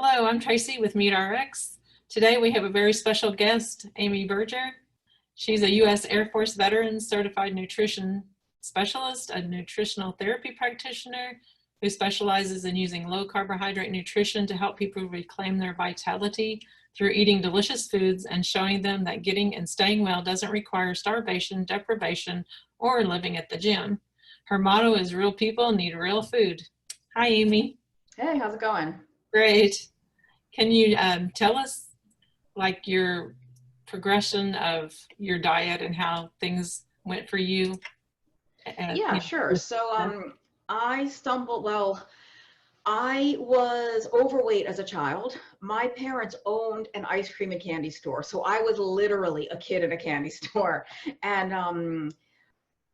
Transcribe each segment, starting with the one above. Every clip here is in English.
Hello, I'm Tracy with MeatRx. Today we have a very special guest, Amy Berger. She's a U.S. Air Force veteran, certified nutrition specialist, a nutritional therapy practitioner who specializes in using low carbohydrate nutrition to help people reclaim their vitality through eating delicious foods and showing them that getting and staying well doesn't require starvation, deprivation, or living at the gym. Her motto is real people need real food. Hi, Amy. Hey, how's it going? Great. Can you tell us like your progression of your diet and how things went for you? Yeah, sure. I was overweight as a child. My parents owned an ice cream and candy store, so I was literally a kid in a candy store. And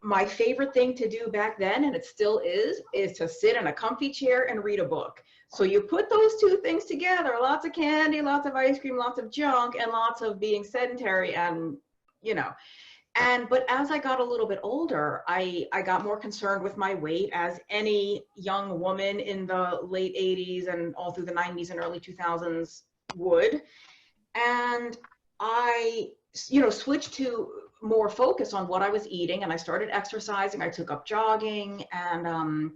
my favorite thing to do back then, and it still is to sit in a comfy chair and read a book. So you put those two things together, lots of candy, lots of ice cream, lots of junk, and lots of being sedentary and, you know. But as I got a little bit older, I got more concerned with my weight, as any young woman in the late 80s and all through the 90s and early 2000s would. And I, switched to more focus on what I was eating, and I started exercising. I took up jogging and,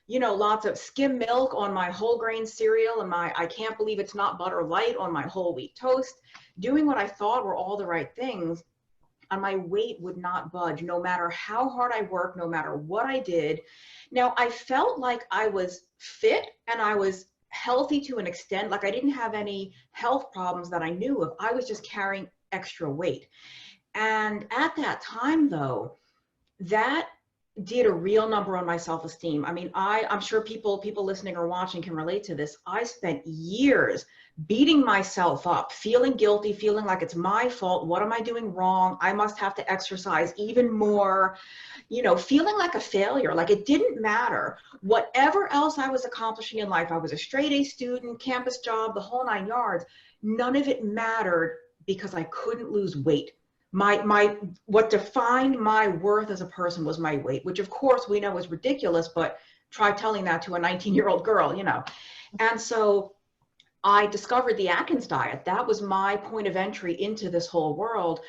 lots of skim milk on my whole grain cereal and my I can't believe it's not butter light on my whole wheat toast, doing what I thought were all the right things. And my weight would not budge, no matter how hard I worked, no matter what I did. Now, I felt like I was fit and I was healthy to an extent, like I didn't have any health problems that I knew of. I was just carrying extra weight. And at that time, though, that did a real number on my self-esteem. I mean, I'm sure people listening or watching can relate to this. I spent years beating myself up, feeling guilty, feeling like it's my fault. What am I doing wrong? I must have to exercise even more, feeling like a failure. Like it didn't matter. Whatever else I was accomplishing in life, I was a straight A student, campus job, the whole 9 yards. None of it mattered because I couldn't lose weight. What defined my worth as a person was my weight, which of course we know is ridiculous, but try telling that to a 19-year-old girl, And so I discovered the Atkins diet. That was my point of entry into this whole world.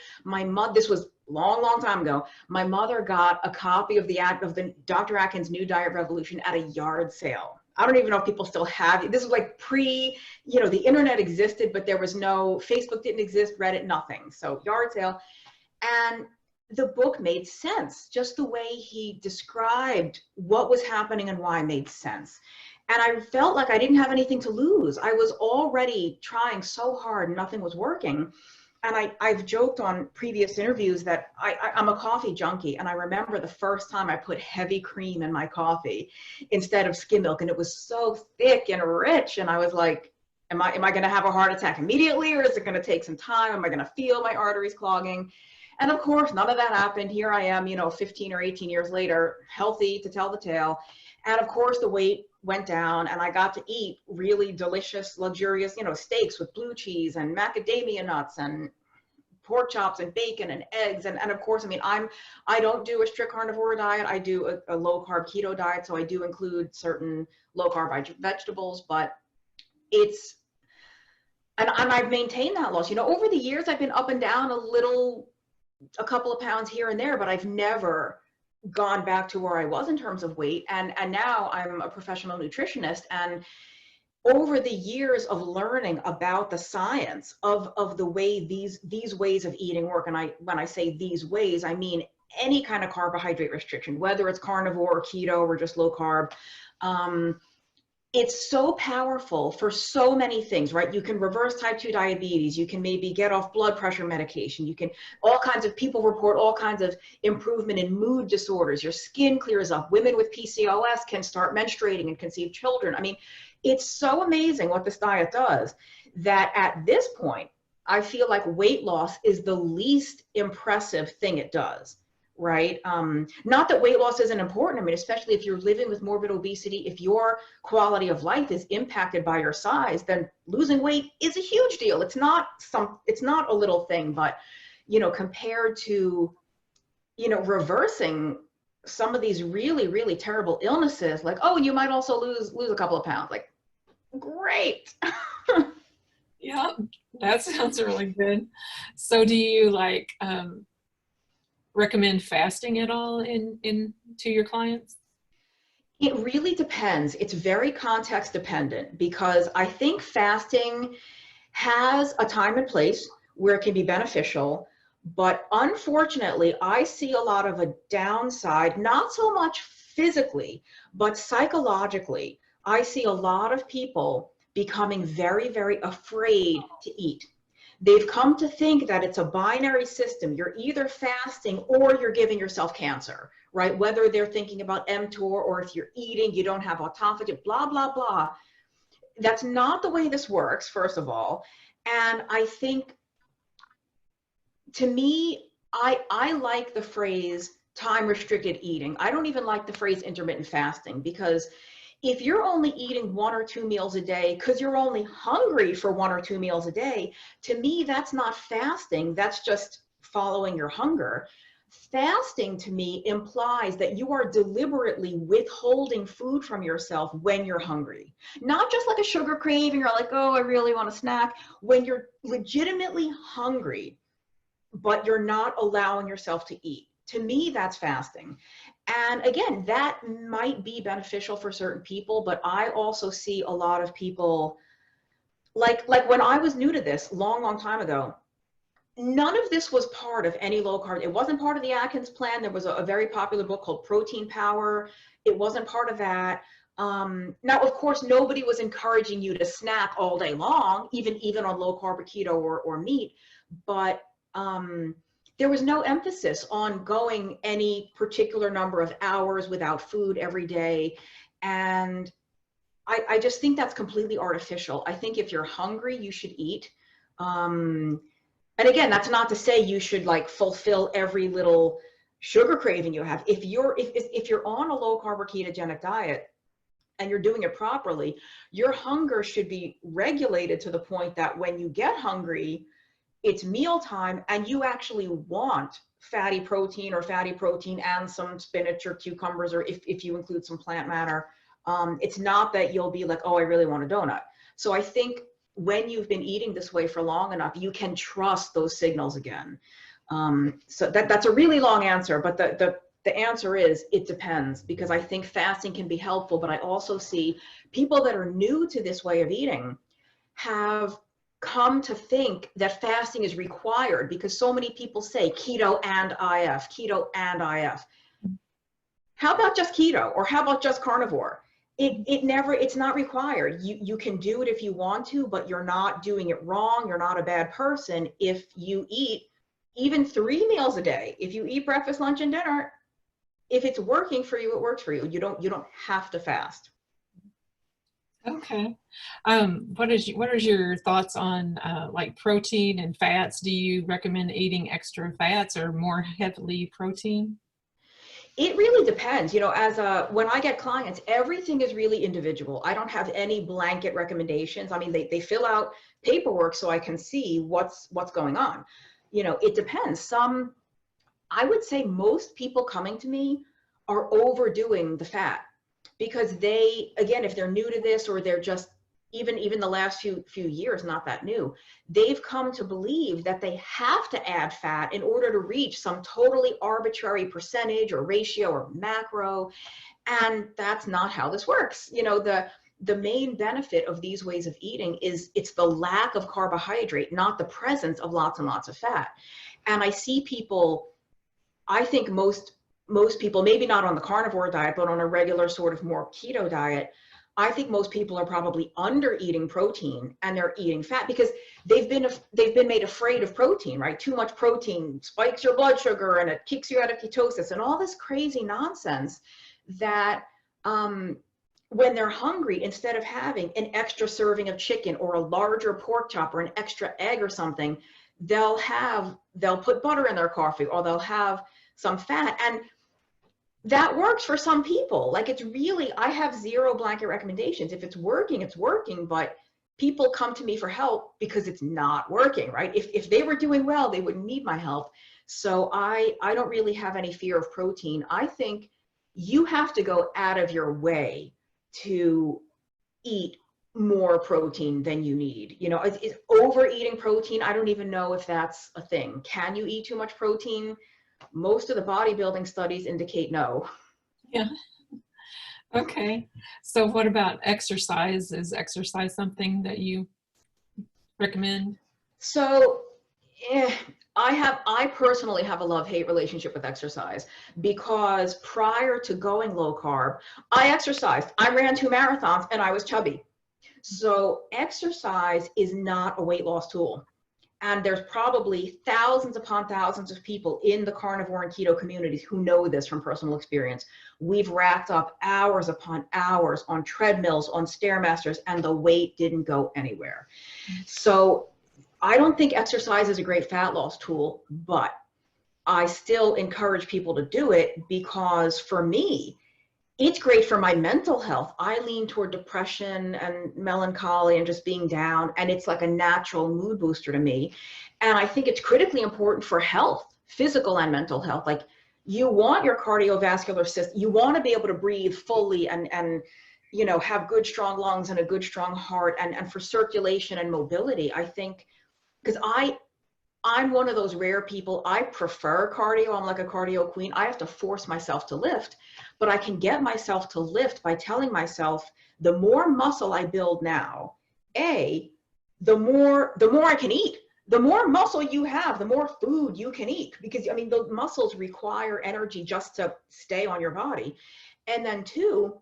This was long time ago. My mother got a copy of the Dr. Atkins New Diet Revolution at a yard sale. I don't even know if people still have it. This was like the internet existed, but there was no, Facebook didn't exist, Reddit, nothing. So yard sale. And the book made sense. Just the way he described what was happening and why made sense. And I felt like I didn't have anything to lose. I was already trying so hard, nothing was working. And I've joked on previous interviews that I'm a coffee junkie. And I remember the first time I put heavy cream in my coffee instead of skim milk. And it was so thick and rich. And I was like, am I going to have a heart attack immediately? Or is it going to take some time? Am I going to feel my arteries clogging? And of course, none of that happened. Here I am, 15 or 18 years later, healthy to tell the tale. And of course, the weight went down and I got to eat really delicious, luxurious, steaks with blue cheese and macadamia nuts and pork chops and bacon and eggs. And of course, I don't do a strict carnivore diet. I do a low carb keto diet. So I do include certain low carb vegetables, but and I've maintained that loss. Over the years, I've been up and down a couple of pounds here and there, but I've never gone back to where I was in terms of weight. And now I'm a professional nutritionist. And over the years of learning about the science of the way these ways of eating work, and when I say these ways, I mean any kind of carbohydrate restriction, whether it's carnivore or keto or just low carb, it's so powerful for so many things, right? You can reverse type 2 diabetes. You can maybe get off blood pressure medication. People report all kinds of improvement in mood disorders. Your skin clears up. Women with PCOS can start menstruating and conceive children. It's so amazing what this diet does that at this point, I feel like weight loss is the least impressive thing it does. Right? Not that weight loss isn't important. Especially if you're living with morbid obesity, if your quality of life is impacted by your size, then losing weight is a huge deal. It's not a little thing, but, compared to, reversing some of these really, really terrible illnesses, like, oh, you might also lose a couple of pounds. Like, great. Yeah, that sounds really good. So do you like recommend fasting at all in to your clients? It really depends. It's very context dependent because I think fasting has a time and place where it can be beneficial. But unfortunately, I see a lot of a downside, not so much physically, but psychologically. I see a lot of people becoming very, very afraid to eat. They've come to think that it's a binary system. You're either fasting or you're giving yourself cancer, right? Whether they're thinking about mTOR or if you're eating, you don't have autophagy, blah, blah, blah. That's not the way this works, first of all. And I think, to me, I like the phrase time restricted eating. I don't even like the phrase intermittent fasting, because if you're only eating 1 or 2 meals a day because you're only hungry for 1 or 2 meals a day, to me, that's not fasting. That's just following your hunger. Fasting to me implies that you are deliberately withholding food from yourself when you're hungry. Not just like a sugar craving or like, oh, I really want a snack. When you're legitimately hungry, but you're not allowing yourself to eat. To me, that's fasting. And again, that might be beneficial for certain people, but I also see a lot of people, like when I was new to this long, long time ago, none of this was part of any low carb. It wasn't part of the Atkins plan. There was a very popular book called Protein Power. It wasn't part of that. Now, of course, nobody was encouraging you to snack all day long, even on low carb or keto or meat. But there was no emphasis on going any particular number of hours without food every day. And I just think that's completely artificial. I think if you're hungry, you should eat. And again, that's not to say you should like fulfill every little sugar craving you have. If you're on a low carb or ketogenic diet and you're doing it properly, your hunger should be regulated to the point that when you get hungry, it's mealtime and you actually want fatty protein and some spinach or cucumbers, or if you include some plant matter. It's not that you'll be like, oh, I really want a donut. So I think when you've been eating this way for long enough, you can trust those signals again. So that's a really long answer, but the answer is it depends, because I think fasting can be helpful, but I also see people that are new to this way of eating have come to think that fasting is required, because so many people say keto and IF, keto and IF. How about just keto, or how about just carnivore? It's not required. You can do it if you want to, but you're not doing it wrong. You're not a bad person if you eat even 3 meals a day. If you eat breakfast, lunch, and dinner, if it's working for you, it works for you. You don't have to fast. Okay. What is your thoughts on like protein and fats? Do you recommend eating extra fats or more heavily protein? It really depends. When I get clients, everything is really individual. I don't have any blanket recommendations. I mean, they fill out paperwork so I can see what's going on. It depends. I would say most people coming to me are overdoing the fat, because again, if they're new to this, or they're just even the last few years, not that new, they've come to believe that they have to add fat in order to reach some totally arbitrary percentage or ratio or macro. And that's not how this works. The main benefit of these ways of eating is it's the lack of carbohydrate, not the presence of lots and lots of fat. And I see people, I think most people, maybe not on the carnivore diet, but on a regular sort of more keto diet, I think most people are probably under eating protein and they're eating fat because they've been made afraid of protein, right? Too much protein spikes your blood sugar and it kicks you out of ketosis and all this crazy nonsense that when they're hungry, instead of having an extra serving of chicken or a larger pork chop or an extra egg or something, they'll put butter in their coffee, or they'll have some fat. And that works for some people. Like, it's really, I have zero blanket recommendations. If it's working, it's working, but people come to me for help because it's not working, right? If they were doing well, they wouldn't need my help. So I don't really have any fear of protein. I think you have to go out of your way to eat more protein than you need. You know, is overeating protein, I don't even know if that's a thing. Can you eat too much protein? Most of the bodybuilding studies indicate no. Yeah. Okay. So what about exercise? Is exercise something that you recommend? So eh, I personally have a love-hate relationship with exercise, because prior to going low carb, I exercised. I ran 2 marathons and I was chubby. So exercise is not a weight loss tool. And there's probably thousands upon thousands of people in the carnivore and keto communities who know this from personal experience. We've racked up hours upon hours on treadmills, on Stairmasters, and the weight didn't go anywhere. So I don't think exercise is a great fat loss tool, but I still encourage people to do it, because for me, it's great for my mental health. I lean toward depression and melancholy and just being down, and it's like a natural mood booster to me. And I think it's critically important for health, physical and mental health. Like, you want your cardiovascular system, you want to be able to breathe fully and you know, have good strong lungs and a good strong heart, and for circulation and mobility. I think, because I'm one of those rare people. I prefer cardio. I'm like a cardio queen. I have to force myself to lift, but I can get myself to lift by telling myself, the more muscle I build now, the more I can eat. The more muscle you have, the more food you can eat, because I mean, the muscles require energy just to stay on your body. And then two,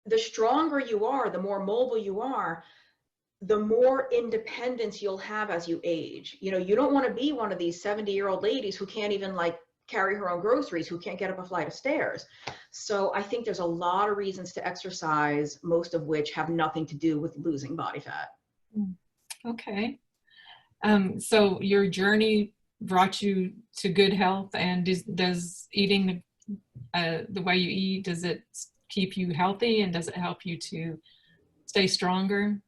the stronger you are, the more mobile you are, the more independence you'll have as you age. You know, you don't want to be one of these 70-year-old ladies who can't even like carry her own groceries, who can't get up a flight of stairs. So I think there's a lot of reasons to exercise, most of which have nothing to do with losing body fat. Okay. So your journey brought you to good health, and does eating the way you eat, does it keep you healthy, and does it help you to stay stronger?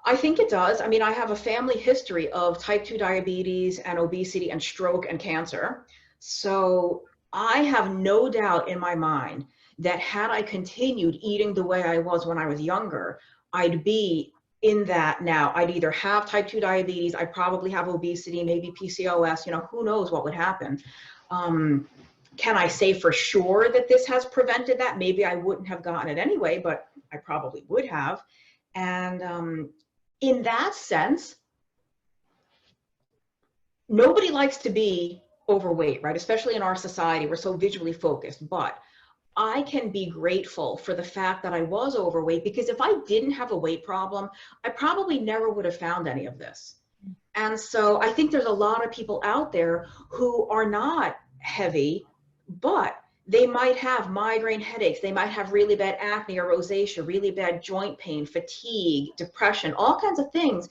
I think it does. I mean, I have a family history of type 2 diabetes and obesity and stroke and cancer. So I have no doubt in my mind that had I continued eating the way I was when I was younger, I'd be in that now. I'd either have type 2 diabetes, I'd probably have obesity, maybe PCOS, you know, who knows what would happen. Can I say for sure that this has prevented that? Maybe I wouldn't have gotten it anyway, but I probably would have. And in that sense, nobody likes to be overweight, right? Especially in our society, we're so visually focused. But I can be grateful for the fact that I was overweight, because if I didn't have a weight problem, I probably never would have found any of this. And so I think there's a lot of people out there who are not heavy, but they might have migraine headaches. They might have really bad acne or rosacea, really bad joint pain, fatigue, depression, all kinds of things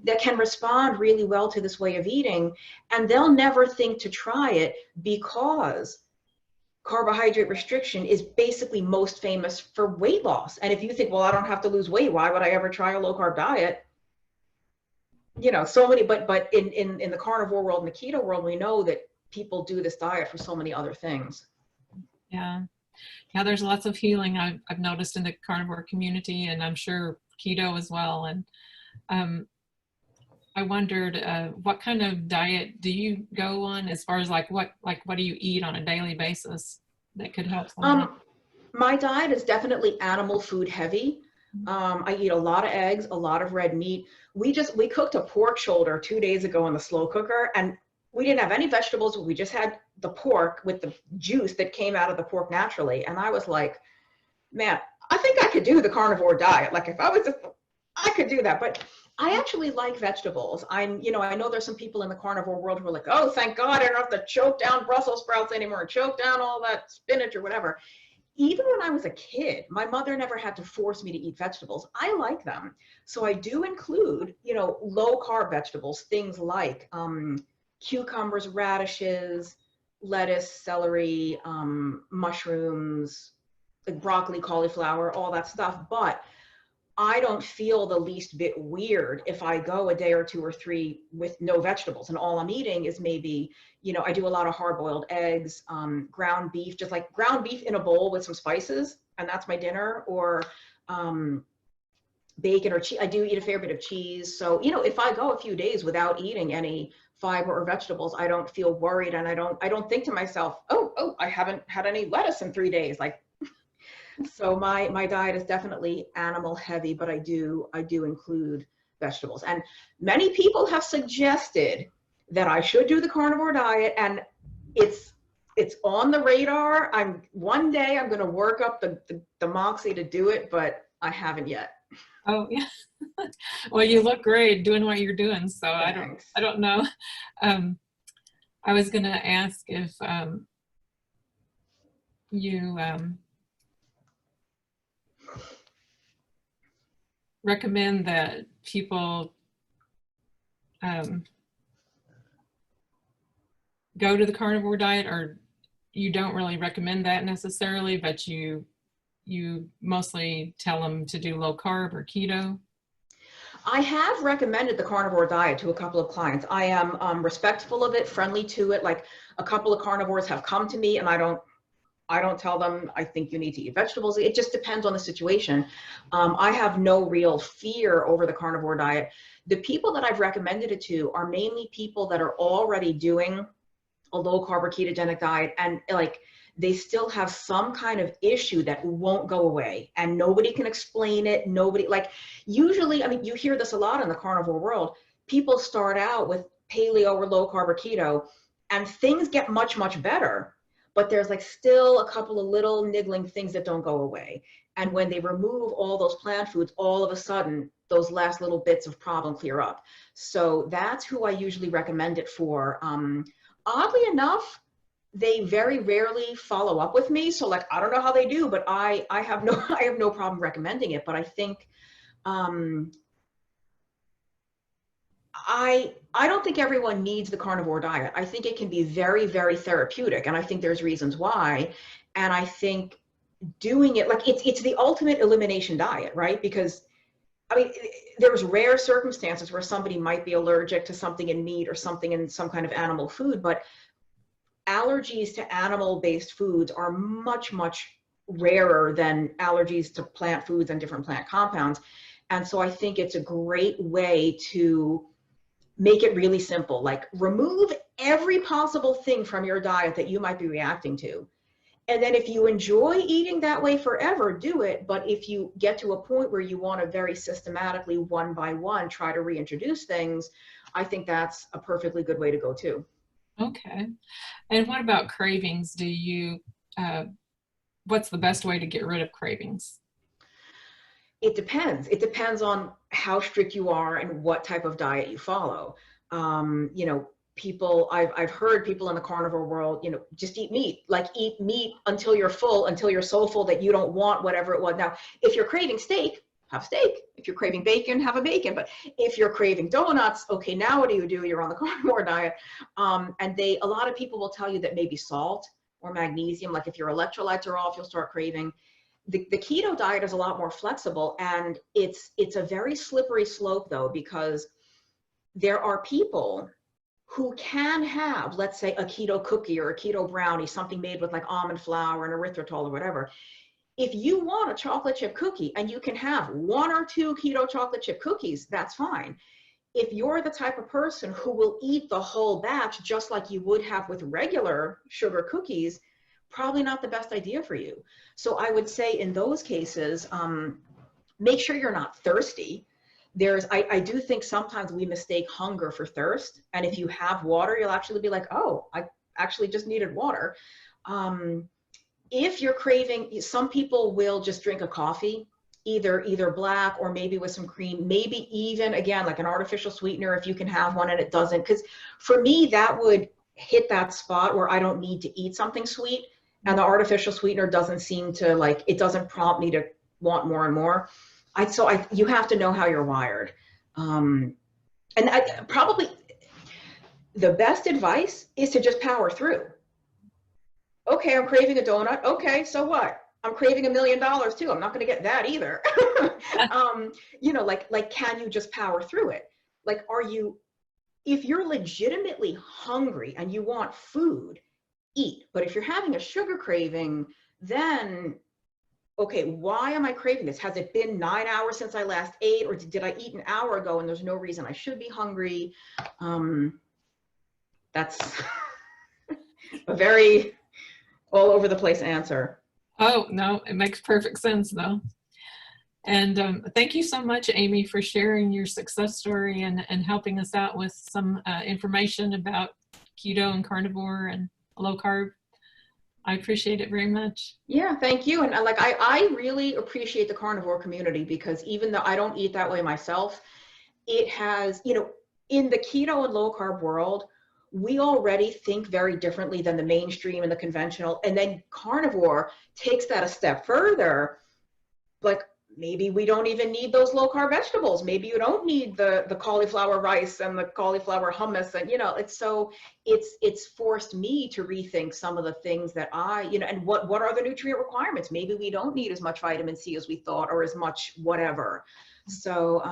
that can respond really well to this way of eating. And they'll never think to try it, because carbohydrate restriction is basically most famous for weight loss. And if you think, well, I don't have to lose weight, why would I ever try a low carb diet? You know, so many, but in the carnivore world and the keto world, we know that people do this diet for so many other things. Yeah. Yeah, there's lots of healing I've noticed in the carnivore community, and I'm sure keto as well. And I wondered, what kind of diet do you go on, as far as like what do you eat on a daily basis that could help someone? My diet is definitely animal food heavy. I eat a lot of eggs, a lot of red meat. We cooked a pork shoulder 2 days ago in the slow cooker, and we didn't have any vegetables. We just had the pork with the juice that came out of the pork naturally. And I was like, man, I think I could do the carnivore diet. Like, if I was, I could do that. But I actually like vegetables. I know there's some people in the carnivore world who are like, oh, thank God I don't have to choke down Brussels sprouts anymore, choke down all that spinach or whatever. Even when I was a kid, my mother never had to force me to eat vegetables. I like them. So I do include, low carb vegetables, things like cucumbers, radishes, lettuce, celery, mushrooms, like broccoli, cauliflower, all that stuff. But I don't feel the least bit weird if I go a day or 2 or 3 with no vegetables, and all I'm eating is maybe, I do a lot of hard-boiled eggs, ground beef, just like ground beef in a bowl with some spices, and that's my dinner. Or bacon or cheese. I do eat a fair bit of cheese. So, you know, if I go a few days without eating any fiber or vegetables, I don't feel worried, and I don't think to myself, oh, I haven't had any lettuce in 3 days. Like, so my diet is definitely animal heavy, but I do include vegetables. And many people have suggested that I should do the carnivore diet, and it's on the radar. One day I'm going to work up the moxie to do it, but I haven't yet. Oh, yeah. Well, you look great doing what you're doing, so Thanks. I don't know. I was gonna ask if you recommend that people go to the carnivore diet, or you don't really recommend that necessarily, but you mostly tell them to do low carb or keto? I have recommended the carnivore diet to a couple of clients. I am respectful of it, friendly to it. Like, a couple of carnivores have come to me, and I don't tell them I think you need to eat vegetables. It just depends on the situation. I have no real fear over the carnivore diet. The people that I've recommended it to are mainly people that are already doing a low carb or ketogenic diet, and like, they still have some kind of issue that won't go away, and nobody can explain it. Nobody, like, usually, I mean, you hear this a lot in the carnivore world. People start out with paleo or low carb or keto, and things get much, much better, but there's like still a couple of little niggling things that don't go away. And when they remove all those plant foods, all of a sudden, those last little bits of problem clear up. So that's who I usually recommend it for. Oddly enough, they very rarely follow up with me. So, like, I don't know how they do, but I have no I have no problem recommending it. But I think I don't think everyone needs the carnivore diet. I think it can be very, very therapeutic, and I think there's reasons why. And I think doing it, like, it's the ultimate elimination diet, right? Because, I mean, there's rare circumstances where somebody might be allergic to something in meat or something in some kind of animal food, but allergies to animal-based foods are much, much rarer than allergies to plant foods and different plant compounds. And so I think it's a great way to make it really simple. Like, remove every possible thing from your diet that you might be reacting to. And then if you enjoy eating that way forever, do it. But if you get to a point where you want to very systematically, one by one, try to reintroduce things, I think that's a perfectly good way to go too. Okay. And what about cravings? Do you, what's the best way to get rid of cravings? It depends. It depends on how strict you are and what type of diet you follow. You know, I've heard people in the carnivore world, you know, just eat meat, like, eat meat until you're full, until you're so full that you don't want whatever it was. Now, if you're craving steak, have steak. If you're craving bacon, have a bacon. But if you're craving donuts, okay, now what do? You're on the carnivore diet. And a lot of people will tell you that maybe salt or magnesium, like if your electrolytes are off, you'll start craving. The keto diet is a lot more flexible, and it's a very slippery slope though, because there are people who can have, let's say, a keto cookie or a keto brownie, something made with like almond flour and erythritol or whatever. If you want a chocolate chip cookie and you can have 1 or 2 keto chocolate chip cookies, that's fine. If you're the type of person who will eat the whole batch just like you would have with regular sugar cookies, probably not the best idea for you. So I would say in those cases, make sure you're not thirsty. I do think sometimes we mistake hunger for thirst. And if you have water, you'll actually be like, oh, I actually just needed water. If you're craving, some people will just drink a coffee, either black or maybe with some cream, maybe even, again, like an artificial sweetener if you can have one and it doesn't. Because for me, that would hit that spot where I don't need to eat something sweet. And the artificial sweetener doesn't seem to, like, it doesn't prompt me to want more and more. You have to know how you're wired. Probably the best advice is to just power through. Okay, I'm craving a donut. Okay, so what? I'm craving $1 million too. I'm not going to get that either. You know, like, can you just power through it? Like, if you're legitimately hungry and you want food, eat. But if you're having a sugar craving, then okay, why am I craving this? Has it been 9 hours since I last ate, or did I eat an hour ago and there's no reason I should be hungry? That's a very all over the place answer. Oh, no, it makes perfect sense though. And thank you so much, Amy, for sharing your success story and helping us out with some information about keto and carnivore and low carb. I appreciate it very much. Yeah, thank you. And like, I really appreciate the carnivore community, because even though I don't eat that way myself, it has, you know, in the keto and low carb world, we already think very differently than the mainstream and the conventional. And then carnivore takes that a step further. Like, maybe we don't even need those low carb vegetables. Maybe you don't need the cauliflower rice and the cauliflower hummus. And, you know, it's forced me to rethink some of the things that you know, and what are the nutrient requirements? Maybe we don't need as much vitamin C as we thought, or as much whatever. So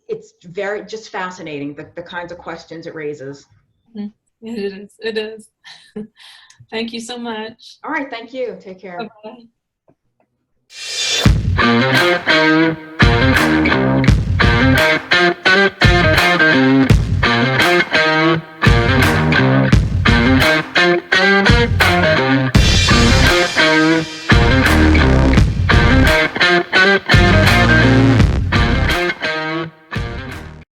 it's very just fascinating, the kinds of questions it raises. It is. It is. Thank you so much. All right. Thank you. Take care. Bye-bye.